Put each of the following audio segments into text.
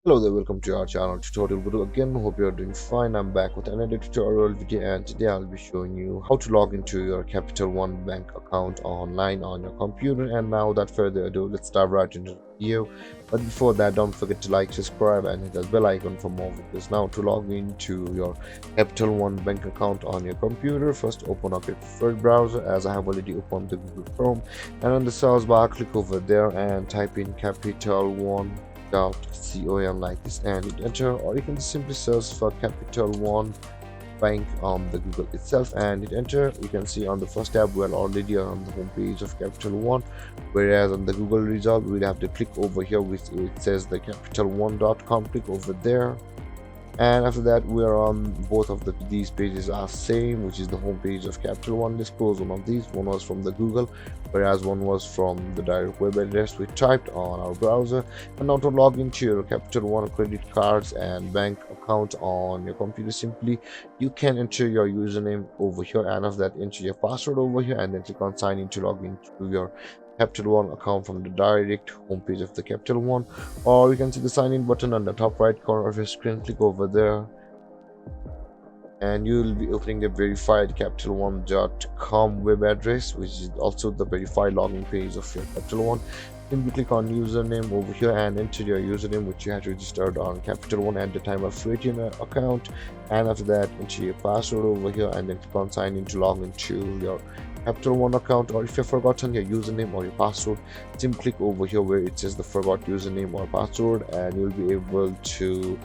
Hello there, welcome to our channel tutorial video again. Hope you are doing fine. I'm back with another tutorial video, and today I'll be showing you how to log into your Capital One bank account online on your computer. And now without further ado, let's dive right into the video. But before that, don't forget to like, subscribe and hit the bell icon for more videos. Now to log into your Capital One bank account on your computer, first open up your preferred browser, as I have already opened the Google Chrome, and on the search bar click over there and type in Capital One .com like this and hit enter, or you can simply search for Capital One Bank on the Google itself and hit enter. You can see on the first tab we are already on the home page of Capital One, whereas on the Google result we'll have to click over here which it says the capital1.com. Click over there, and after that we are on both of these pages are same, which is the home page of Capital One. Let's close one of these. One was from the Google, whereas one was from the direct web address we typed on our browser. And now to log into your Capital One credit cards and bank account on your computer, simply you can enter your username over here, and after that enter your password over here, and then click on sign in to log into your Capital One account from the direct homepage of the Capital One. Or you can see the sign in button on the top right corner of your screen. Click over there and you will be opening the verified capital1.com web address, which is also the verified login page of your Capital One. Simply click on username over here and enter your username which you had registered on Capital One at the time of creating an account, and after that enter your password over here and then click on sign in to log into your Capital One account. Or if you've forgotten your username or your password, simply click over here where it says the forgot username or password, and you'll be able to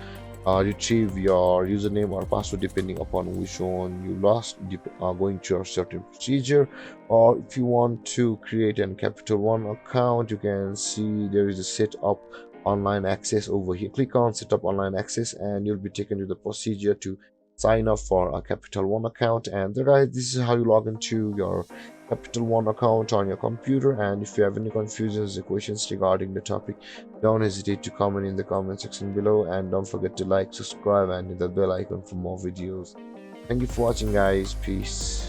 retrieve your username or password depending upon which one you lost, going to a certain procedure. Or if you want to create a Capital One account, you can see there is a set up online access over here. Click on set up online access and you'll be taken to the procedure to sign up for a Capital One account. And there, guys, this is how you log into your Capital One account on your computer. And if you have any confusions or questions regarding the topic, don't hesitate to comment in the comment section below, and don't forget to like, subscribe and hit the bell icon for more videos. Thank you for watching, guys. Peace.